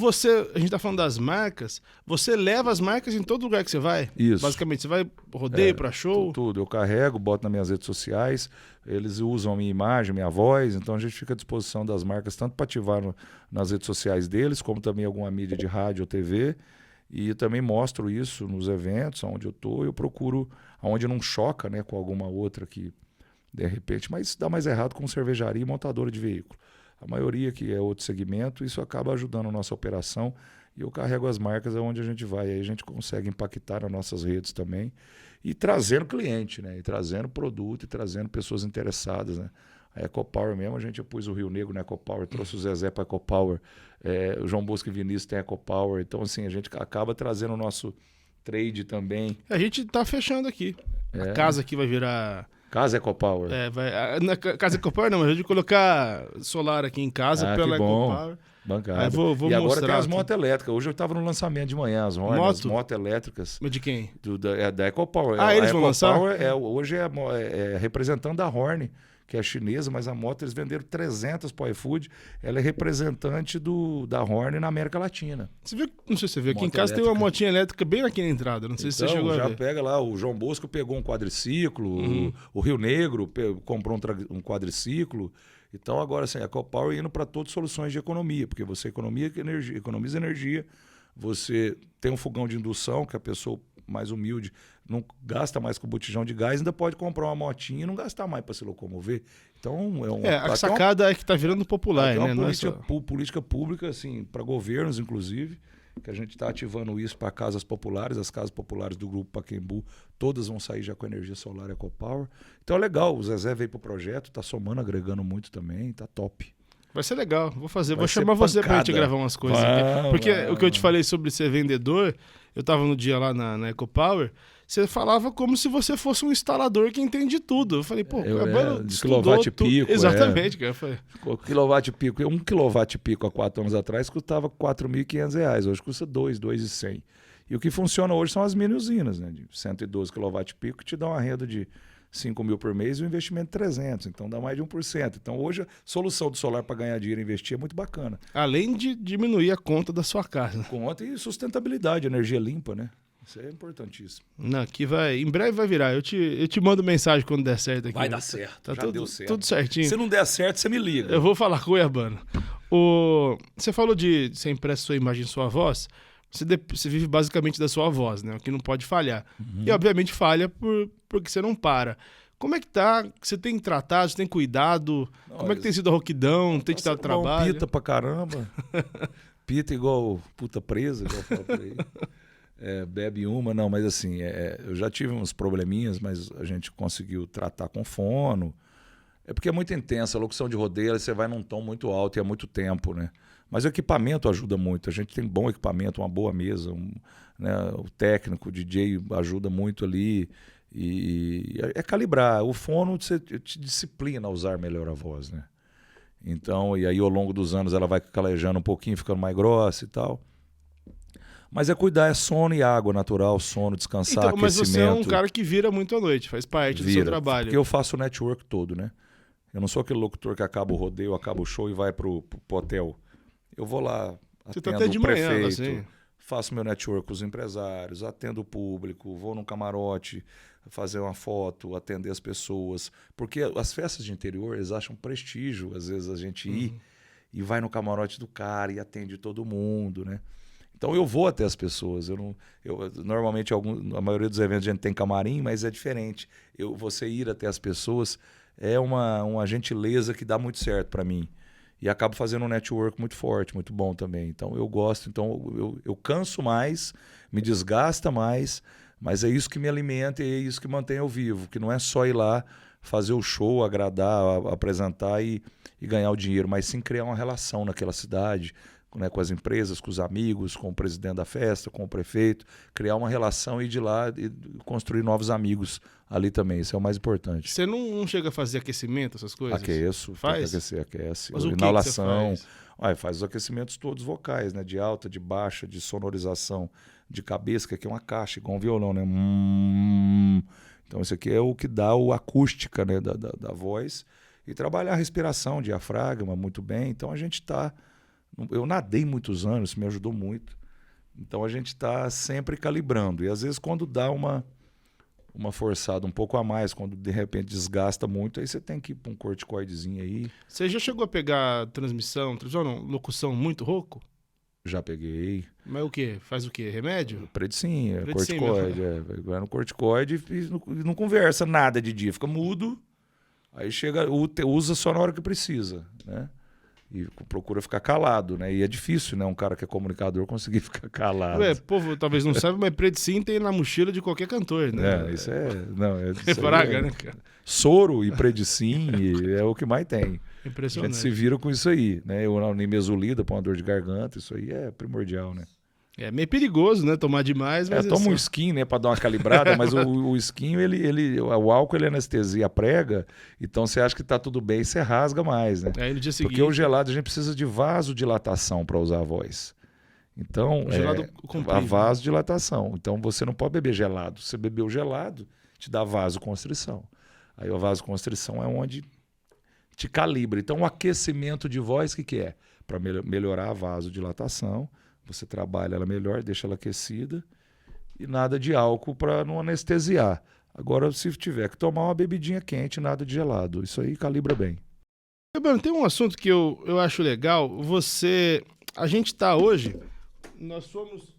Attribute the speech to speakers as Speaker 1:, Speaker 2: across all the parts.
Speaker 1: a gente tá falando das marcas, você leva as marcas em todo lugar que você vai?
Speaker 2: Isso.
Speaker 1: Basicamente, você vai rodeio para show?
Speaker 2: Tudo. Eu carrego, boto nas minhas redes sociais, eles usam a minha imagem, minha voz, então a gente fica à disposição das marcas, tanto para ativar nas redes sociais deles, como também alguma mídia de rádio ou TV. E também mostro isso nos eventos, onde eu estou, eu procuro, onde não choca, né, com alguma outra que, de repente, mas dá mais errado com cervejaria e montadora de veículo. A maioria que é outro segmento, isso acaba ajudando a nossa operação e eu carrego as marcas aonde a gente vai. Aí a gente consegue impactar nas nossas redes também e trazendo cliente, né? E trazendo produto e trazendo pessoas interessadas, né? A EcoPower mesmo, eu pus o Rio Negro na EcoPower, trouxe o Zezé para a EcoPower, o João Bosco e Vinícius tem a EcoPower. Então, assim, a gente acaba trazendo o nosso trade também.
Speaker 1: A gente tá fechando aqui. A casa aqui vai virar...
Speaker 2: Casa EcoPower.
Speaker 1: Na casa EcoPower não, mas a gente colocar solar aqui em casa pela EcoPower.
Speaker 2: Bancada.
Speaker 1: Aí vou
Speaker 2: e agora
Speaker 1: mostrar
Speaker 2: tem as motos elétricas. Hoje eu estava no lançamento de manhã, as motos elétricas.
Speaker 1: Mas de quem?
Speaker 2: Da EcoPower.
Speaker 1: Eles vão lançar?
Speaker 2: Hoje é representante da Horn, que é chinesa, mas a moto eles venderam 300 para o iFood. Ela é representante da Horn na América Latina.
Speaker 1: Você viu? Não sei se você viu. Aqui em casa tem uma motinha elétrica bem aqui na entrada. Não sei se você chegou a ver.
Speaker 2: Já pega lá, o João Bosco pegou um quadriciclo, o Rio Negro comprou um quadriciclo. Então agora assim, a EcoPower indo para todas as soluções de economia, porque você economiza energia, você tem um fogão de indução, que a pessoa mais humilde não gasta mais com botijão de gás, ainda pode comprar uma motinha e não gastar mais para se locomover. Então
Speaker 1: a sacada é que está virando popular, né?
Speaker 2: É uma política pública assim, para governos, inclusive, que a gente está ativando isso para casas populares. As casas populares do Grupo Pacaembu, todas vão sair já com energia solar EcoPower. Então é legal, o Zezé veio para o projeto, está somando, agregando muito também, tá top.
Speaker 1: Vai ser legal, vou chamar você pra gente gravar umas coisas aqui. Porque o que eu te falei sobre ser vendedor, eu tava no dia lá na EcoPower, você falava como se você fosse um instalador que entende tudo. Eu falei, pô,
Speaker 2: de quilowatt-pico.
Speaker 1: Exatamente, cara.
Speaker 2: Quilowatt-pico. 1 quilowatt-pico há 4 anos atrás custava R$4.500. Hoje custa R$2.100. E o que funciona hoje são as mini usinas, né? De 112 quilowatt-pico, que te dá uma renda de 5 mil por mês e um investimento de 300. Então dá mais de 1%. Então hoje a solução do solar para ganhar dinheiro e investir é muito bacana.
Speaker 1: Além de diminuir a conta da sua casa.
Speaker 2: Conta e sustentabilidade, energia limpa, né? Isso é importantíssimo.
Speaker 1: Não, em breve vai virar. Eu te mando mensagem quando der certo aqui.
Speaker 2: Vai dar certo.
Speaker 1: Tá
Speaker 2: Já deu certo.
Speaker 1: Tudo certinho.
Speaker 2: Se não der certo, você me liga.
Speaker 1: Eu vou falar com o Urbano. Você falou de você empresta sua imagem e sua voz. Você vive basicamente da sua voz, né? O que não pode falhar. E obviamente falha porque você não para. Como é que tá? Você tem tratado, você tem cuidado? Como é que tem sido a rouquidão? Tem te dado trabalho?
Speaker 2: Pita pra caramba. Pita igual puta presa, igual eu falo por aí. Bebe uma, não, mas assim, eu já tive uns probleminhas, mas a gente conseguiu tratar com fono. É porque é muito intensa, a locução de rodeio, você vai num tom muito alto e é muito tempo, né? Mas o equipamento ajuda muito, a gente tem bom equipamento, uma boa mesa, né? O técnico, o DJ ajuda muito ali e é calibrar. O fono te disciplina a usar melhor a voz, né? Então, e aí ao longo dos anos ela vai calejando um pouquinho, ficando mais grossa e tal. Mas cuidar, sono e água natural, sono, descansar, aquecimento.
Speaker 1: Mas você é um cara que vira muito à noite, faz parte do seu trabalho.
Speaker 2: Porque eu faço o network todo, né? Eu não sou aquele locutor que acaba o rodeio, acaba o show e vai pro hotel. Eu vou lá, atendo o prefeito, assim. Faço meu network com os empresários, atendo o público, vou num camarote, fazer uma foto, atender as pessoas. Porque as festas de interior, eles acham prestígio, às vezes, a gente ir e vai no camarote do cara e atende todo mundo, né? Então eu vou até as pessoas. Normalmente, a maioria dos eventos a gente tem camarim, mas é diferente. Você ir até as pessoas é uma gentileza que dá muito certo para mim. E acabo fazendo um network muito forte, muito bom também. Então eu gosto, eu canso mais, me desgasta mais, mas é isso que me alimenta e é isso que mantém eu vivo, que não é só ir lá fazer o show, agradar, apresentar e ganhar o dinheiro, mas sim criar uma relação naquela cidade, né, com as empresas, com os amigos, com o presidente da festa, com o prefeito, criar uma relação e ir de lá e construir novos amigos ali também. Isso é o mais importante.
Speaker 1: Você não chega a fazer aquecimento, essas coisas?
Speaker 2: Aqueço,
Speaker 1: faz?
Speaker 2: Aquece.
Speaker 1: Mas
Speaker 2: inalação. Faz os aquecimentos todos vocais, né? De alta, de baixa, de sonorização, de cabeça, que aqui é uma caixa, igual um violão, né? Então isso aqui é o que dá a acústica, né, da voz. E trabalhar a respiração, diafragma, muito bem. Então a gente está Eu nadei muitos anos, isso me ajudou muito. Então a gente está sempre calibrando. E às vezes quando dá uma forçada um pouco a mais, quando de repente desgasta muito, aí você tem que ir para um corticoidezinho aí.
Speaker 1: Você já chegou a pegar transmissão não, locução muito rouco?
Speaker 2: Já peguei.
Speaker 1: Mas o quê? Faz o quê? Remédio?
Speaker 2: Predicin, corticoide. Vai no corticoide e não conversa nada de dia, fica mudo. Aí usa só na hora que precisa, né? E procura ficar calado, né? E é difícil, né? Um cara que é comunicador conseguir ficar calado.
Speaker 1: O povo talvez não saiba, mas Predicin tem na mochila de qualquer cantor, né?
Speaker 2: Isso é... Não,
Speaker 1: é praga, né, cara?
Speaker 2: Soro e Predicin é o que mais tem.
Speaker 1: Impressionante.
Speaker 2: A gente se vira com isso aí, né? O nimesulida para uma dor de garganta, isso aí é primordial, né?
Speaker 1: É meio perigoso, né? Tomar demais, mas...
Speaker 2: toma um skin, né? Para dar uma calibrada, mas o skin, o álcool, ele anestesia prega, então você acha que tá tudo bem, você rasga mais, né?
Speaker 1: Aí no dia seguinte...
Speaker 2: Porque o gelado, a gente precisa de vasodilatação para usar a voz. Então, a vasodilatação. Então, você não pode beber gelado. Se você beber o gelado, te dá vasoconstrição. Aí a vasoconstrição é onde te calibra. Então, o aquecimento de voz, o que é? Para melhorar a vasodilatação. Você trabalha ela melhor, deixa ela aquecida e nada de álcool para não anestesiar. Agora, se tiver que tomar uma bebidinha quente, nada de gelado. Isso aí calibra bem.
Speaker 1: Bruno, tem um assunto que eu acho legal. A gente está hoje, nós somos...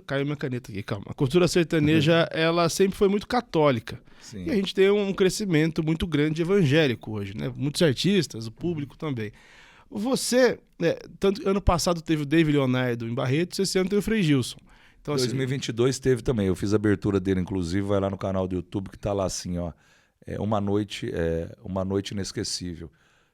Speaker 1: Caiu minha caneta aqui, calma. A cultura sertaneja, ela sempre foi muito católica.
Speaker 2: Sim.
Speaker 1: E a gente tem um crescimento muito grande evangélico hoje, né? Muitos artistas, o público também. Você, tanto ano passado teve o David Leonardo em Barretos, esse ano teve o Frei Gilson. Então,
Speaker 2: 2022 teve também, eu fiz a abertura dele, inclusive, vai lá no canal do YouTube que tá lá assim, ó, uma noite inesquecível.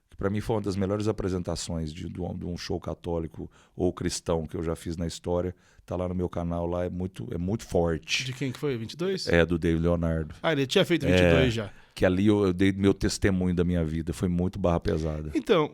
Speaker 2: Que para mim foi uma das melhores apresentações de um show católico ou cristão que eu já fiz na história. Tá lá no meu canal, lá é muito forte.
Speaker 1: De quem que foi? 22?
Speaker 2: Do David Leonardo.
Speaker 1: Ele tinha feito 22 já.
Speaker 2: Que ali eu dei meu testemunho da minha vida, foi muito barra pesada.
Speaker 1: Então,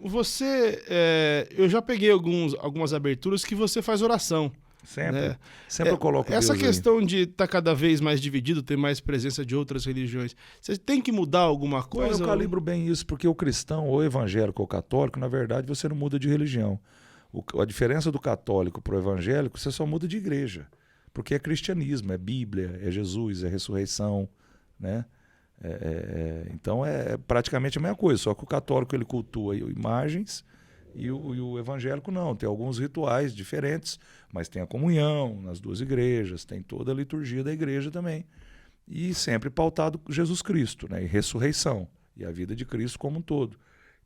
Speaker 1: eu já peguei algumas aberturas que você faz oração.
Speaker 2: Sempre.
Speaker 1: Né?
Speaker 2: Sempre eu coloco
Speaker 1: essa
Speaker 2: Deus
Speaker 1: questão
Speaker 2: aí.
Speaker 1: de estar cada vez mais dividido, ter mais presença de outras religiões, você tem que mudar alguma coisa?
Speaker 2: Eu calibro bem isso, porque o cristão, ou evangélico ou católico, na verdade, você não muda de religião. A diferença do católico para o evangélico, você só muda de igreja. Porque é cristianismo, é Bíblia, é Jesus, é ressurreição, né? Então é praticamente a mesma coisa, só que o católico ele cultua imagens e o evangélico não, tem alguns rituais diferentes, mas tem a comunhão nas duas igrejas, tem toda a liturgia da igreja também, e sempre pautado Jesus Cristo, né? E ressurreição, e a vida de Cristo como um todo.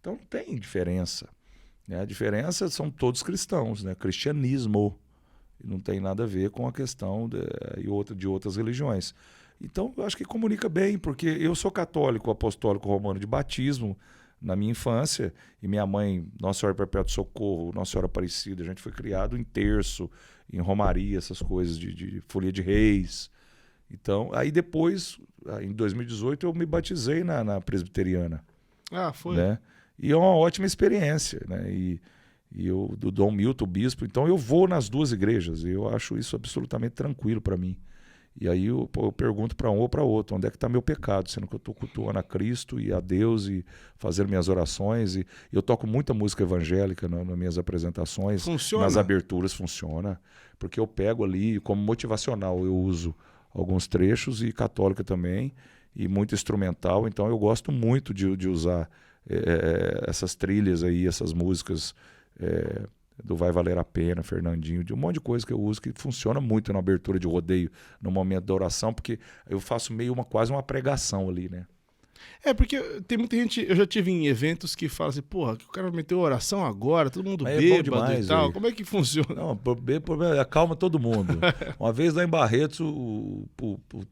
Speaker 2: Então não tem diferença, né? A diferença são todos cristãos, né? Cristianismo, não tem nada a ver com a questão de outras religiões. Então, eu acho que comunica bem, porque eu sou católico, apostólico romano de batismo na minha infância, e minha mãe, Nossa Senhora Perpétuo Socorro, Nossa Senhora Aparecida, a gente foi criado em terço, em romaria, essas coisas de folia de reis. Então, aí depois, em 2018, eu me batizei na presbiteriana.
Speaker 1: Ah, foi?
Speaker 2: Né? E é uma ótima experiência, né? E eu, do Dom Milton, o bispo, então eu vou nas duas igrejas, e eu acho isso absolutamente tranquilo para mim. E aí eu pergunto para um ou para outro, onde é que está meu pecado, sendo que eu estou cultuando a Cristo e a Deus e fazendo minhas orações. E eu toco muita música evangélica nas minhas apresentações.
Speaker 1: Funciona?
Speaker 2: Nas aberturas funciona, porque eu pego ali, como motivacional, eu uso alguns trechos, e católica também, e muito instrumental. Então eu gosto muito de usar essas trilhas aí, essas músicas do Vai Valer a Pena, Fernandinho, de um monte de coisa que eu uso que funciona muito na abertura de rodeio, no momento da oração, porque eu faço quase uma pregação ali, né?
Speaker 1: Porque tem muita gente, eu já tive em eventos que fala assim, porra, que o cara meteu oração agora, todo mundo bêbado demais, e tal, como é que funciona?
Speaker 2: Não, acalma todo mundo. Uma vez lá em Barretos, o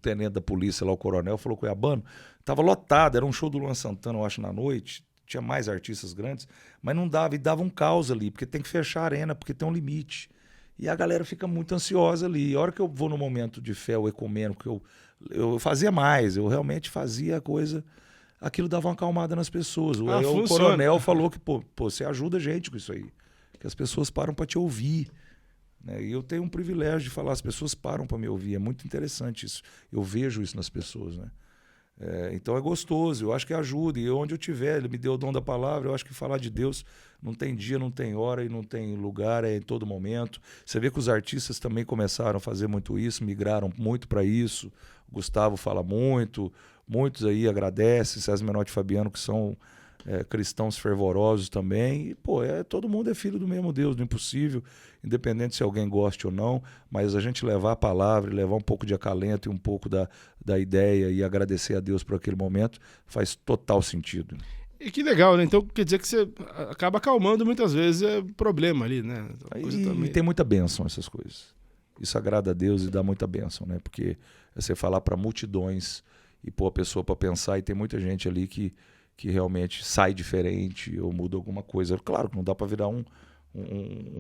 Speaker 2: tenente da polícia, lá o coronel, falou com o Cuiabano, tava lotado, era um show do Luan Santana, eu acho, na noite, tinha mais artistas grandes, mas não dava, e dava um caos ali, porque tem que fechar a arena, porque tem um limite. E a galera fica muito ansiosa ali. E a hora que eu vou no momento de fé, o ecumênico, eu fazia mais, eu realmente fazia a coisa, aquilo dava uma acalmada nas pessoas. O coronel falou que, pô, você ajuda a gente com isso aí, que as pessoas param para te ouvir. Né? E eu tenho um privilégio de falar, as pessoas param para me ouvir, é muito interessante isso. Eu vejo isso nas pessoas, né? Então é gostoso, eu acho que ajuda. E onde eu tiver, ele me deu o dom da palavra, eu acho que falar de Deus não tem dia, não tem hora e não tem lugar, é em todo momento. Você vê que os artistas também começaram a fazer muito isso, migraram muito para isso. O Gustavo fala muito, muitos aí agradecem, César Menotti e Fabiano, que são cristãos fervorosos também. E, pô, todo mundo é filho do mesmo Deus, do impossível, independente se alguém goste ou não, mas a gente levar a palavra, levar um pouco de acalento e um pouco da ideia e agradecer a Deus por aquele momento faz total sentido.
Speaker 1: E que legal, né? Então quer dizer que você acaba acalmando muitas vezes problema ali, né?
Speaker 2: E tem muita bênção essas coisas. Isso agrada a Deus e dá muita bênção, né? Porque você falar para multidões e pôr a pessoa para pensar, e tem muita gente ali que realmente sai diferente ou muda alguma coisa. Claro que não dá para virar um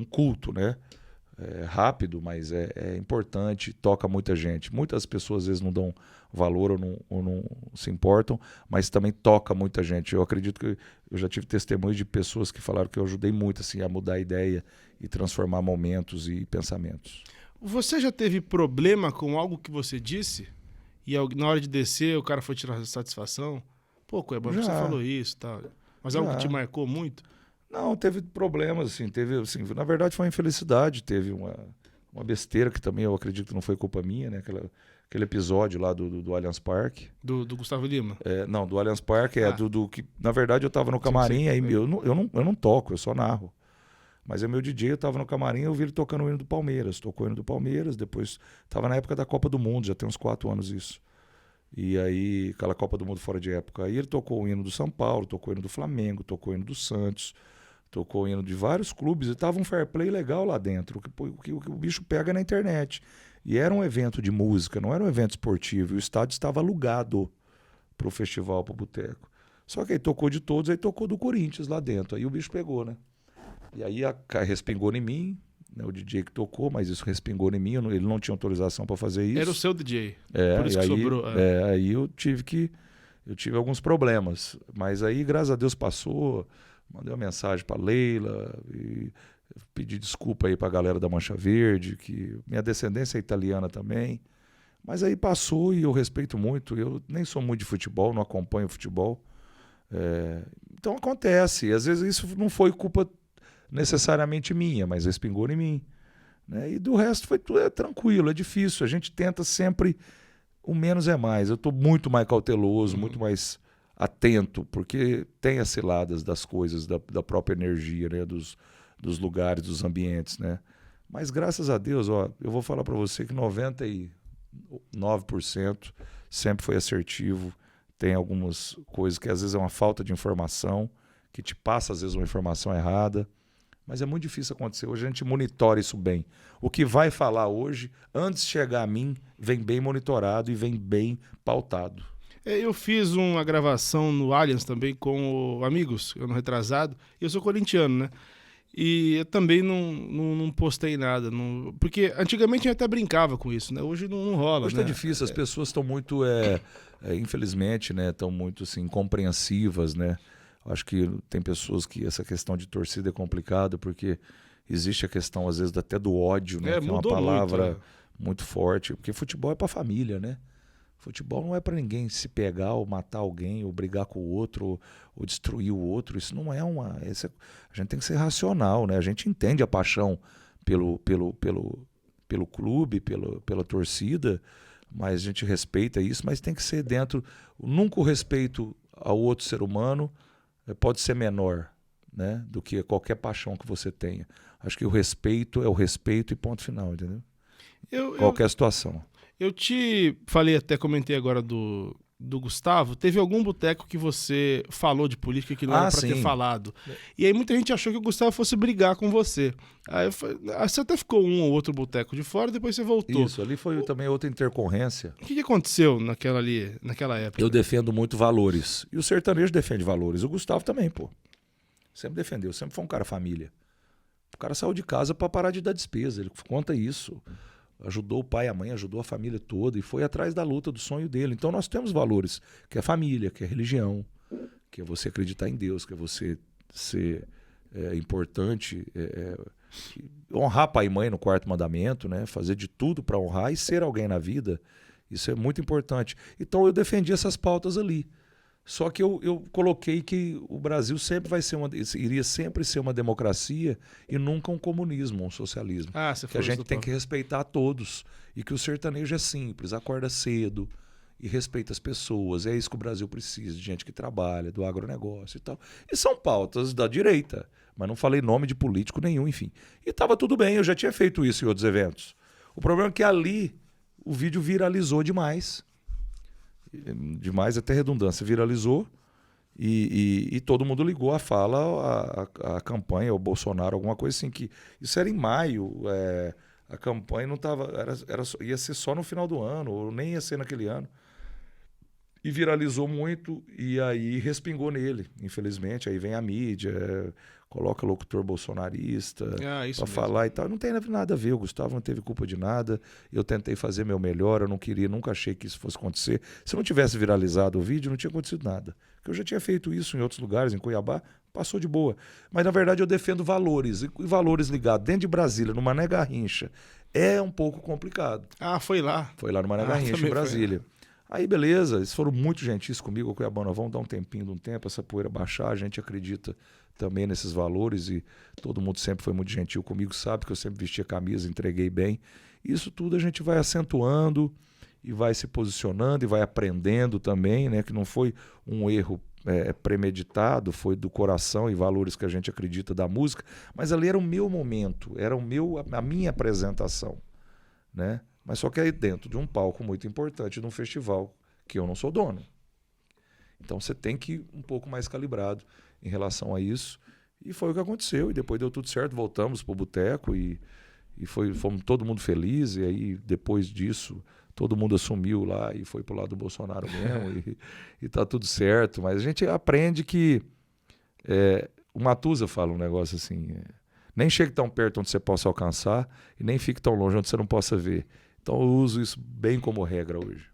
Speaker 2: culto, né? Rápido, mas é importante, toca muita gente. Muitas pessoas às vezes não dão valor ou não se importam, mas também toca muita gente. Eu acredito que eu já tive testemunhos de pessoas que falaram que eu ajudei muito assim, a mudar a ideia e transformar momentos e pensamentos.
Speaker 1: Você já teve problema com algo que você disse? E na hora de descer o cara foi tirar satisfação? Pô, Cuiabano, você falou isso e tal. Mas algo que te marcou muito?
Speaker 2: Não, teve problemas, assim, na verdade foi uma infelicidade, teve uma besteira que também eu acredito que não foi culpa minha, né? Aquele episódio lá do Allianz Parque.
Speaker 1: Do Gustavo Lima?
Speaker 2: Não, do Allianz Parque do que, na verdade eu tava no camarim, aí eu não toco, eu só narro. Mas é meu DJ, eu tava no camarim, eu vi ele tocando o hino do Palmeiras, tocou o hino do Palmeiras, depois tava na época da Copa do Mundo, já tem uns 4 anos isso. E aí, aquela Copa do Mundo fora de época, aí ele tocou o hino do São Paulo, tocou o hino do Flamengo, tocou o hino do Santos, tocou o hino de vários clubes e tava um fair play legal lá dentro, o que o bicho pega na internet. E era um evento de música, não era um evento esportivo, e o estádio estava alugado pro festival, pro boteco. Só que aí tocou de todos, aí tocou do Corinthians lá dentro, aí o bicho pegou, né? E aí respingou em mim, né, o DJ que tocou, mas isso respingou em mim, ele não tinha autorização para fazer isso.
Speaker 1: Era o seu DJ,
Speaker 2: por isso que sobrou. Aí eu tive alguns problemas, mas aí, graças a Deus, passou. Mandei uma mensagem para Leila e pedi desculpa aí para a galera da Mancha Verde, que minha descendência é italiana também. Mas aí passou e eu respeito muito. Eu nem sou muito de futebol, não acompanho futebol. Então acontece. Às vezes isso não foi culpa necessariamente minha, mas respingou em mim. Né? E do resto foi tudo tranquilo, é difícil. A gente tenta sempre o menos é mais. Eu estou muito mais cauteloso, muito mais atento, porque tem as ciladas das coisas, da própria energia, né? dos lugares, dos ambientes. Né? Mas graças a Deus, eu vou falar para você que 99% sempre foi assertivo. Tem algumas coisas que às vezes é uma falta de informação, que te passa às vezes uma informação errada, mas é muito difícil acontecer. Hoje a gente monitora isso bem. O que vai falar hoje, antes de chegar a mim, vem bem monitorado e vem bem pautado.
Speaker 1: Eu fiz uma gravação no Allianz também com amigos, ano retrasado, e eu sou corintiano, né? E eu também não postei nada, porque antigamente a gente até brincava com isso, né? Hoje não rola.
Speaker 2: Hoje tá difícil, as pessoas estão muito, infelizmente, né? Estão muito assim, compreensivas, né? Acho que tem pessoas que essa questão de torcida é complicada, porque existe a questão, às vezes, até do ódio, né? Que é uma palavra muito forte, porque futebol é pra família, né? Futebol não é para ninguém se pegar ou matar alguém, ou brigar com o outro, ou destruir o outro. Isso não é a gente tem que ser racional, né? A gente entende a paixão pelo clube, pela torcida, mas a gente respeita isso, mas tem que ser dentro. Nunca o respeito ao outro ser humano pode ser menor, né, do que qualquer paixão que você tenha. Acho que o respeito é o respeito e ponto final, entendeu? Qualquer situação.
Speaker 1: Eu te falei, até comentei agora do Gustavo, teve algum boteco que você falou de política que não era pra ter falado. E aí muita gente achou que o Gustavo fosse brigar com você. Aí você até ficou um ou outro boteco de fora, depois você voltou.
Speaker 2: Isso, ali foi também outra intercorrência.
Speaker 1: O que aconteceu naquela época?
Speaker 2: Eu defendo muito valores. E o sertanejo defende valores. O Gustavo também, pô. Sempre defendeu, sempre foi um cara família. O cara saiu de casa pra parar de dar despesa, ele conta isso. Ajudou o pai e a mãe, ajudou a família toda e foi atrás da luta, do sonho dele. Então nós temos valores, que é família, que é religião, que é você acreditar em Deus, que é você ser importante, honrar pai e mãe no 4º mandamento, né? Fazer de tudo para honrar e ser alguém na vida Isso é muito importante. Então eu defendi essas pautas ali. Só que eu coloquei que o Brasil sempre iria sempre ser uma democracia e nunca um comunismo, um socialismo. Que a gente tem que respeitar todos. E que o sertanejo é simples, acorda cedo e respeita as pessoas. É isso que o Brasil precisa, de gente que trabalha, do agronegócio e tal. E são pautas da direita. Mas não falei nome de político nenhum, enfim. E estava tudo bem, eu já tinha feito isso em outros eventos. O problema é que ali o vídeo viralizou demais. Demais até redundância, viralizou e todo mundo ligou a fala, a campanha, o Bolsonaro, alguma coisa assim, que isso era em maio, a campanha não estava, ia ser só no final do ano, ou nem ia ser naquele ano, e viralizou muito, e aí respingou nele, infelizmente, aí vem a mídia, coloca locutor bolsonarista para falar e tal. Não tem nada a ver, o Gustavo não teve culpa de nada, eu tentei fazer meu melhor, eu não queria, nunca achei que isso fosse acontecer. Se não tivesse viralizado o vídeo, não tinha acontecido nada. Porque eu já tinha feito isso em outros lugares, em Cuiabá, passou de boa. Mas na verdade eu defendo valores, e valores ligados dentro de Brasília, no Mané Garrincha, é um pouco complicado.
Speaker 1: Foi lá?
Speaker 2: Foi lá no Mané Garrincha, em Brasília. Aí beleza, eles foram muito gentis comigo, o Cuiabana, vamos dar um tempinho de um tempo, essa poeira baixar, a gente acredita também nesses valores e todo mundo sempre foi muito gentil comigo, sabe que eu sempre vesti a camisa, entreguei bem. Isso tudo a gente vai acentuando e vai se posicionando e vai aprendendo também, né, que não foi um erro premeditado, foi do coração e valores que a gente acredita da música, mas ali era o meu momento, era a minha apresentação, né? Mas só que aí dentro de um palco muito importante, de um festival que eu não sou dono. Então você tem que ir um pouco mais calibrado em relação a isso. E foi o que aconteceu. E depois deu tudo certo, voltamos para o boteco e fomos todo mundo feliz. E aí depois disso, todo mundo assumiu lá e foi para o lado do Bolsonaro mesmo. e tá tudo certo. Mas a gente aprende que... o Matuza fala um negócio assim... nem chegue tão perto onde você possa alcançar e nem fique tão longe onde você não possa ver. Então eu uso isso bem como regra hoje.